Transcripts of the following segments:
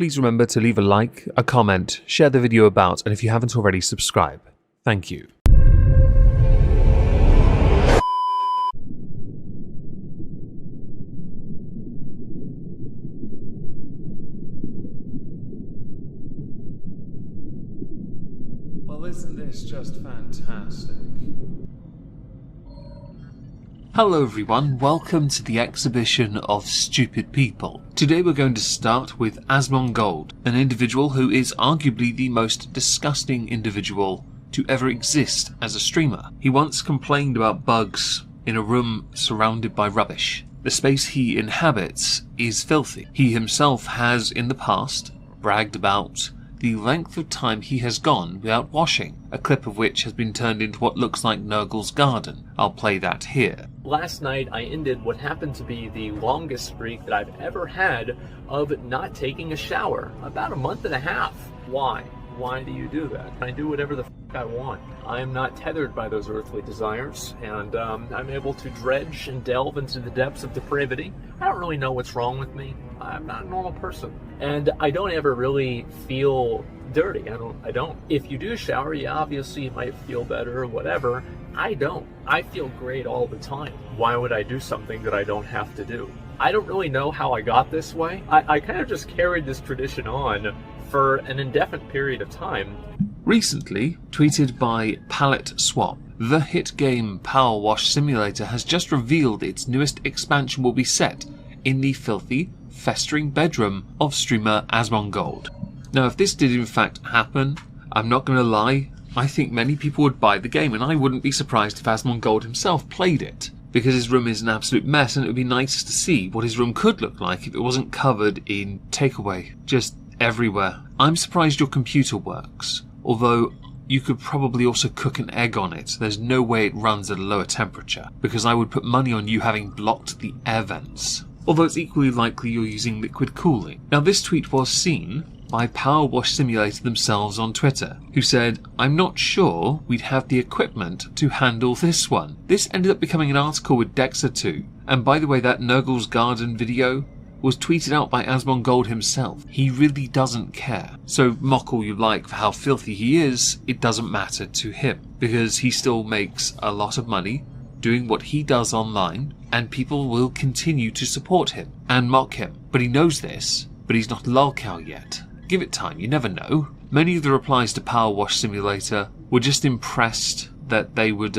please remember to leave a like, a comment, share the video about, and if you haven't already, subscribe. Thank you. Well, isn't this just fantastic? Hello everyone, welcome to the exhibition of stupid people. Today we're going to start with Asmongold, an individual who is arguably the most disgusting individual to ever exist as a streamer. He once complained about bugs in a room surrounded by rubbish. The space he inhabits is filthy. He himself has in the past bragged about the length of time he has gone without washing, a clip of which has been turned into what looks like Nurgle's garden. I'll play that here. Last night I ended what happened to be the longest streak that I've ever had of not taking a shower. About a month and a half. Why? Why do you do that? I do whatever the f I want. I am not tethered by those earthly desires, and I'm able to dredge and delve into the depths of depravity. I don't really know what's wrong with me. I'm not a normal person. And I don't ever really feel dirty. I don't. If you do shower, you obviously might feel better or whatever. I don't. I feel great all the time. Why would I do something that I don't have to do? I don't really know how I got this way. I kind of just carried this tradition on for an indefinite period of time. Recently, tweeted by Palette Swap, the hit game Power Wash Simulator has just revealed its newest expansion will be set in the filthy, festering bedroom of streamer Asmongold. Now, if this did in fact happen, I'm not going to lie, I think many people would buy the game, and I wouldn't be surprised if Asmongold himself played it, because his room is an absolute mess, and it would be nice to see what his room could look like if it wasn't covered in takeaway, just everywhere. I'm surprised your computer works, although you could probably also cook an egg on it. There's no way it runs at a lower temperature, because I would put money on you having blocked the air vents. Although it's equally likely you're using liquid cooling. Now, this tweet was seen by Power Wash Simulator themselves on Twitter, who said, "I'm not sure we'd have the equipment to handle this one." This ended up becoming an article with Dexter too. And by the way, that Nurgle's Garden video was tweeted out by Asmongold himself. He really doesn't care. So mock all you like for how filthy he is, it doesn't matter to him, because he still makes a lot of money doing what he does online, and people will continue to support him and mock him. But he knows this, but he's not a lolcow yet. Give it time, you never know. Many of the replies to Power Wash Simulator were just impressed that they would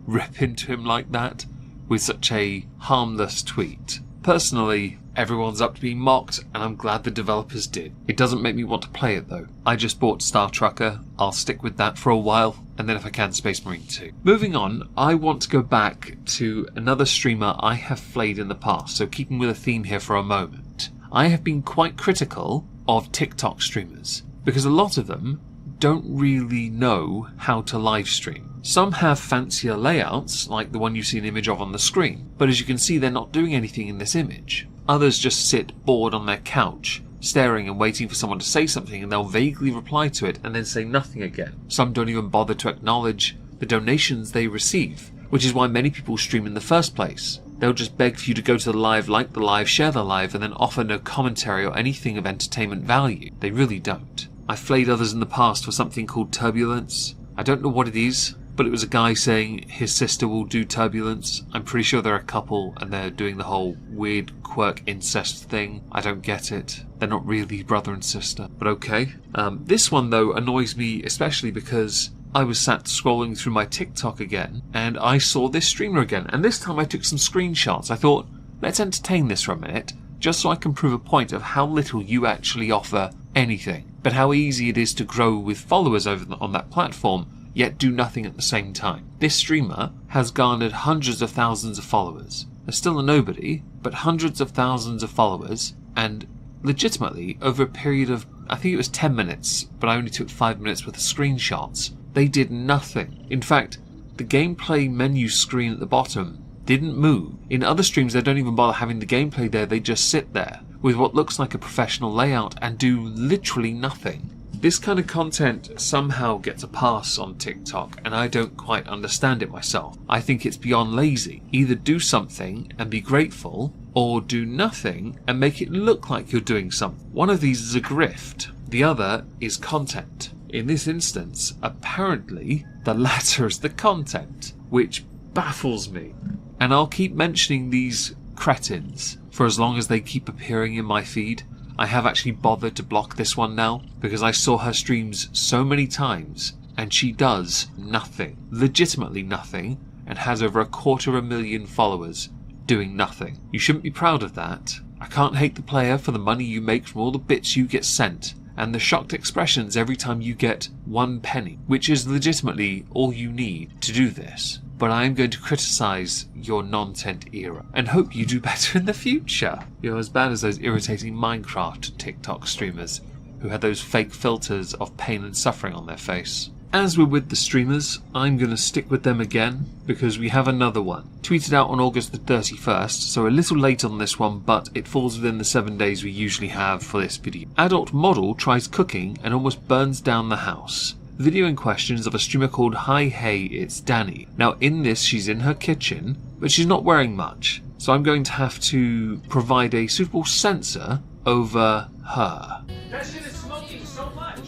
rip into him like that with such a harmless tweet. Personally, everyone's up to being mocked, and I'm glad the developers did. It doesn't make me want to play it though. I just bought Star Trucker, I'll stick with that for a while, and then if I can, Space Marine 2. Moving on, I want to go back to another streamer I have flayed in the past, so keeping with a theme here for a moment. I have been quite critical of TikTok streamers, because a lot of them don't really know how to live stream. Some have fancier layouts, like the one you see an image of on the screen, but as you can see, they're not doing anything in this image. Others just sit bored on their couch, staring and waiting for someone to say something, and they'll vaguely reply to it and then say nothing again. Some don't even bother to acknowledge the donations they receive, which is why many people stream in the first place. They'll just beg for you to go to the live, like the live, share the live, and then offer no commentary or anything of entertainment value. They really don't. I've flayed others in the past for something called Turbulence. I don't know what it is, but it was a guy saying his sister will do Turbulence. I'm pretty sure they're a couple and they're doing the whole weird quirk incest thing. I don't get it. They're not really brother and sister, but okay. This one though annoys me especially because I was sat scrolling through my TikTok again and I saw this streamer again, and this time I took some screenshots. I thought, let's entertain this for a minute, just so I can prove a point of how little you actually offer anything, but how easy it is to grow with followers on that platform, yet do nothing at the same time. This streamer has garnered hundreds of thousands of followers. They're still a nobody, but hundreds of thousands of followers, and legitimately, over a period of, I think it was 10 minutes, but I only took 5 minutes worth of screenshots, they did nothing. In fact, the gameplay menu screen at the bottom didn't move. In other streams, they don't even bother having the gameplay there, they just sit there with what looks like a professional layout and do literally nothing. This kind of content somehow gets a pass on TikTok, and I don't quite understand it myself. I think it's beyond lazy. Either do something and be grateful, or do nothing and make it look like you're doing something. One of these is a grift, the other is content. In this instance, apparently, the latter is the content, which baffles me. And I'll keep mentioning these cretins for as long as they keep appearing in my feed. I have actually bothered to block this one now, because I saw her streams so many times, and she does nothing, legitimately nothing, and has over 250,000 followers doing nothing. You shouldn't be proud of that. I can't hate the player for the money you make from all the bits you get sent, and the shocked expressions every time you get 1 penny, which is legitimately all you need to do this. But I am going to criticise your non-tent era, and hope you do better in the future. You're as bad as those irritating Minecraft TikTok streamers who had those fake filters of pain and suffering on their face. As we're with the streamers, I'm going to stick with them again, because we have another one. Tweeted out on August the 31st, so a little late on this one, but it falls within the 7 days we usually have for this video. Adult model tries cooking and almost burns down the house. The video in question is of a streamer called Hi Hey It's Danny. Now in this, she's in her kitchen, but she's not wearing much, so I'm going to have to provide a suitable censor over her. That shit is smoking so much.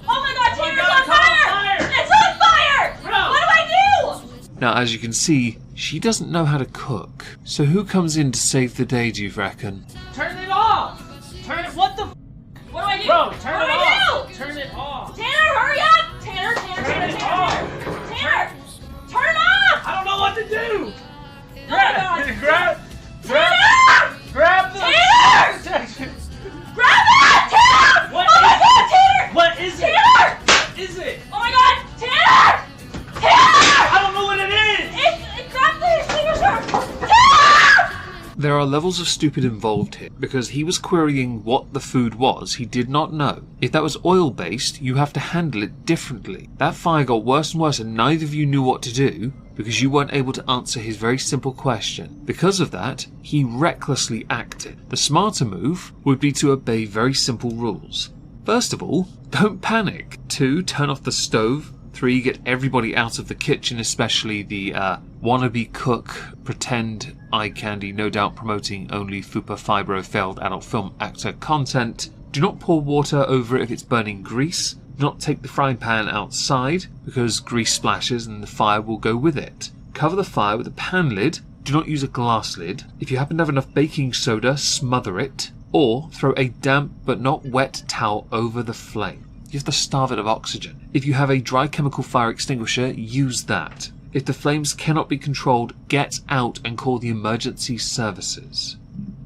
Oh my god, Tanner's on fire! It's on fire! Bro. What do I do? Now as you can see, she doesn't know how to cook. So who comes in to save the day, do you reckon? Turn it off! Turn it, what the f? What do I do? Bro, turn what it do off! I do? Turn it off! Tanner, hurry up! Tanner! Turn it off! Tanner! Turn off! I don't know what to do! Oh my god! Grab the Tanner! Grab it! Tanner! What Oh my is god, Tanner! What is it? Tanner! What is it? Oh my god, Tanner! Tanner! I don't know what it is! Grab the extinguisher! Tanner! There are levels of stupid involved here, because he was querying what the food was he did not know. If that was oil-based, you have to handle it differently. That fire got worse and worse and neither of you knew what to do, because you weren't able to answer his very simple question. Because of that, he recklessly acted. The smarter move would be to obey very simple rules. First of all, don't panic. 2, turn off the stove. 3, get everybody out of the kitchen, especially the wannabe cook, pretend eye candy, no doubt promoting only Fupa Fibro failed adult film actor content. Do not pour water over it if it's burning grease. Do not take the frying pan outside, because grease splashes and the fire will go with it. Cover the fire with a pan lid. Do not use a glass lid. If you happen to have enough baking soda, smother it. Or throw a damp but not wet towel over the flame. You have to starve it of oxygen. If you have a dry chemical fire extinguisher, use that. If the flames cannot be controlled, get out and call the emergency services.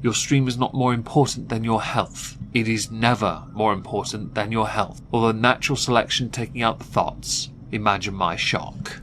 Your stream is not more important than your health. It is never more important than your health. Although natural selection taking out the thoughts. Imagine my shock.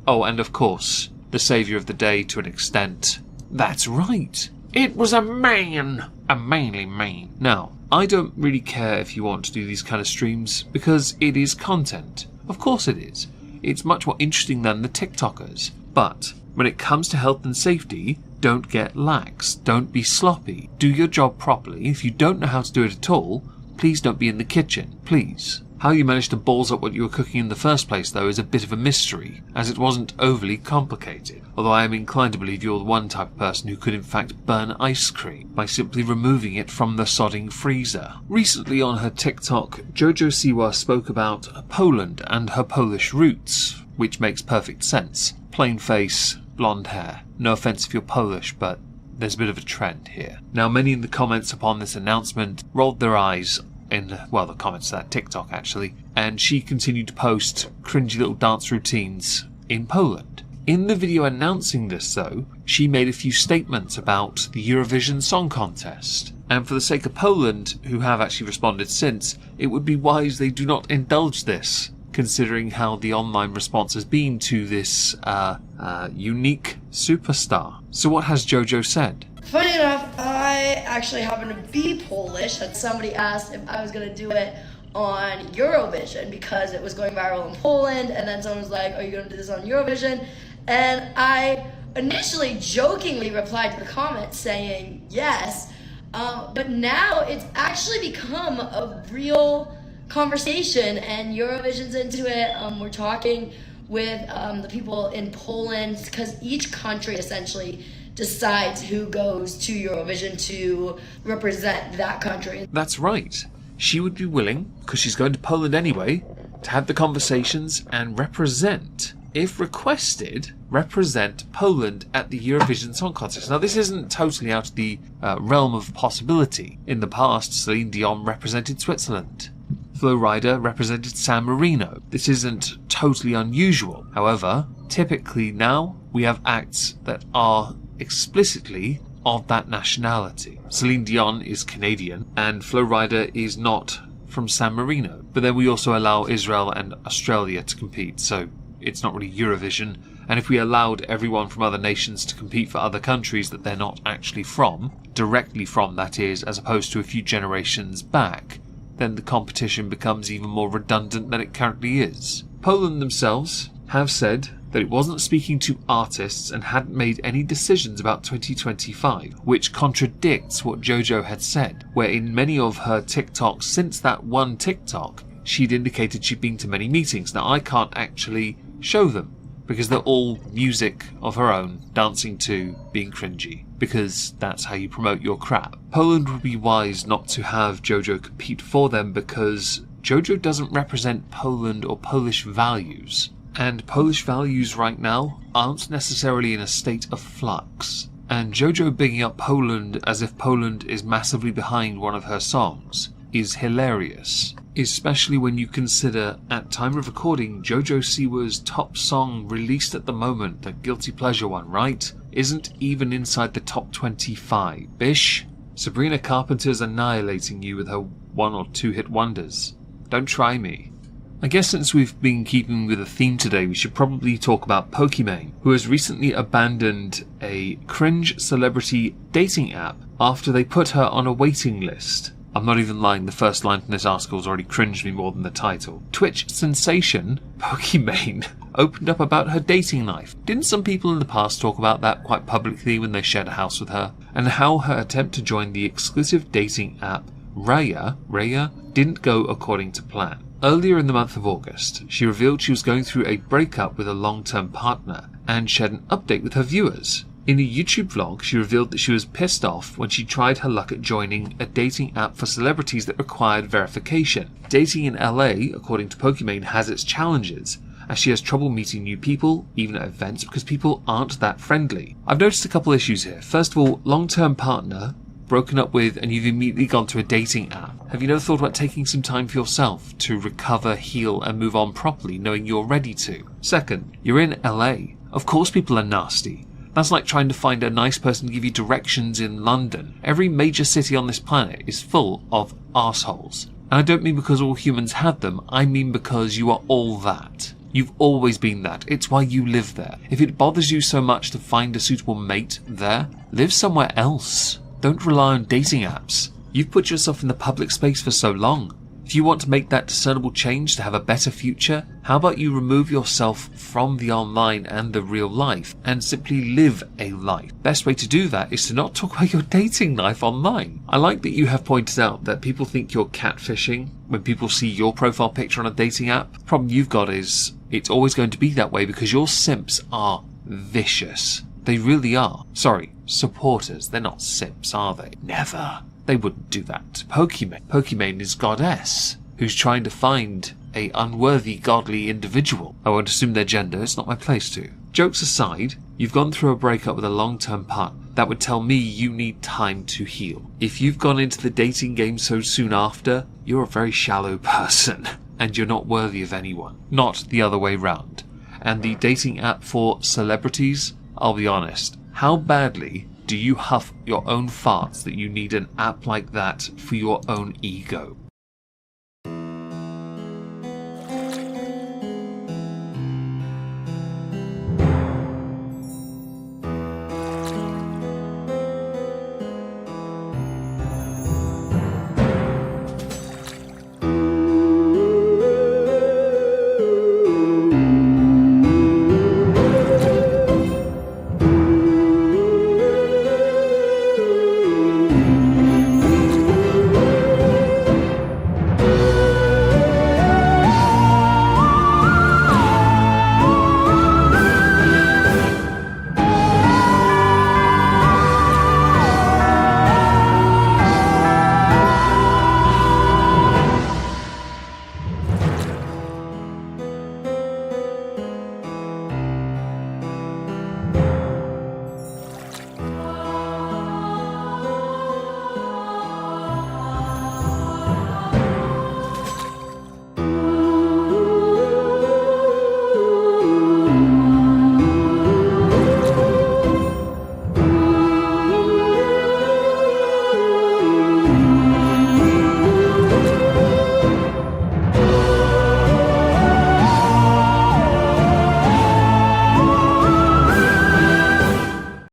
Oh, and of course, the saviour of the day to an extent. That's right. It was a man. A manly man. Now, I don't really care if you want to do these kind of streams, because it is content. Of course it is. It's much more interesting than the TikTokers. But when it comes to health and safety, don't get lax. Don't be sloppy. Do your job properly. If you don't know how to do it at all, please don't be in the kitchen. Please. How you managed to balls up what you were cooking in the first place, though, is a bit of a mystery, as it wasn't overly complicated. Although I am inclined to believe you're the one type of person who could in fact burn ice cream by simply removing it from the sodding freezer. Recently on her TikTok, Jojo Siwa spoke about Poland and her Polish roots, which makes perfect sense. Plain face, blonde hair. No offence if you're Polish, but there's a bit of a trend here. Now, many in the comments upon this announcement rolled their eyes in, well, the comments to that TikTok actually, and she continued to post cringy little dance routines in Poland. In the video announcing this though, she made a few statements about the Eurovision Song Contest, and for the sake of Poland, who have actually responded since, it would be wise they do not indulge this, considering how the online response has been to this unique superstar. So what has Jojo said? Funny enough, I actually happen to be Polish, and somebody asked if I was going to do it on Eurovision because it was going viral in Poland, and then someone was like, are you going to do this on Eurovision? And I initially jokingly replied to the comment saying yes, but now it's actually become a real conversation, and Eurovision's into it. We're talking with the people in Poland, because each country essentially decides who goes to Eurovision to represent that country. That's right. She would be willing, because she's going to Poland anyway, to have the conversations and represent, if requested, represent Poland at the Eurovision Song Contest. Now, this isn't totally out of the realm of possibility. In the past, Celine Dion represented Switzerland. Flo Rida represented San Marino. This isn't totally unusual. However, typically now, we have acts that are explicitly of that nationality. Celine Dion is Canadian, and Flo Rida is not from San Marino. But then we also allow Israel and Australia to compete, so it's not really Eurovision. And if we allowed everyone from other nations to compete for other countries that they're not actually from, directly from that is, as opposed to a few generations back, then the competition becomes even more redundant than it currently is. Poland themselves have said that it wasn't speaking to artists and hadn't made any decisions about 2025, which contradicts what JoJo had said, where in many of her TikToks since that one TikTok, she'd indicated she'd been to many meetings. Now, I can't actually show them, because they're all music of her own, dancing to, being cringy, because that's how you promote your crap. Poland would be wise not to have JoJo compete for them, because JoJo doesn't represent Poland or Polish values. And Polish values right now aren't necessarily in a state of flux. And JoJo bigging up Poland as if Poland is massively behind one of her songs is hilarious. Especially when you consider, at time of recording, JoJo Siwa's top song released at the moment, the Guilty Pleasure one, right, isn't even inside the top 25. Bish, Sabrina Carpenter's annihilating you with her 1 or 2 hit wonders. Don't try me. I guess since we've been keeping with a theme today, we should probably talk about Pokimane, who has recently abandoned a cringe celebrity dating app after they put her on a waiting list. I'm not even lying, the first line from this article has already cringed me more than the title. Twitch sensation Pokimane opened up about her dating life. Didn't some people in the past talk about that quite publicly when they shared a house with her? And how her attempt to join the exclusive dating app Raya didn't go according to plan. Earlier in the month of August, she revealed she was going through a breakup with a long-term partner and shared an update with her viewers. In a YouTube vlog, she revealed that she was pissed off when she tried her luck at joining a dating app for celebrities that required verification. Dating in LA, according to Pokimane, has its challenges, as she has trouble meeting new people, even at events, because people aren't that friendly. I've noticed a couple issues here. First of all, long-term partner, broken up with, and you've immediately gone to a dating app. Have you never thought about taking some time for yourself to recover, heal, and move on properly, knowing you're ready to? Second, you're in LA. Of course people are nasty. That's like trying to find a nice person to give you directions in London. Every major city on this planet is full of arseholes. And I don't mean because all humans have them, I mean because you are all that. You've always been that. It's why you live there. If it bothers you so much to find a suitable mate there, live somewhere else. Don't rely on dating apps. You've put yourself in the public space for so long. If you want to make that discernible change to have a better future, how about you remove yourself from the online and the real life and simply live a life? Best way to do that is to not talk about your dating life online. I like that you have pointed out that people think you're catfishing when people see your profile picture on a dating app. The problem you've got is it's always going to be that way because your simps are vicious. They really are. Sorry, supporters. They're not simps, are they? Never. They wouldn't do that to Pokimane. Pokimane is goddess, who's trying to find a unworthy godly individual. I won't assume their gender, it's not my place to. Jokes aside, you've gone through a breakup with a long-term partner. That would tell me you need time to heal. If you've gone into the dating game so soon after, you're a very shallow person, and you're not worthy of anyone. Not the other way round. And the dating app for celebrities, I'll be honest, how badly do you huff your own farts that you need an app like that for your own ego?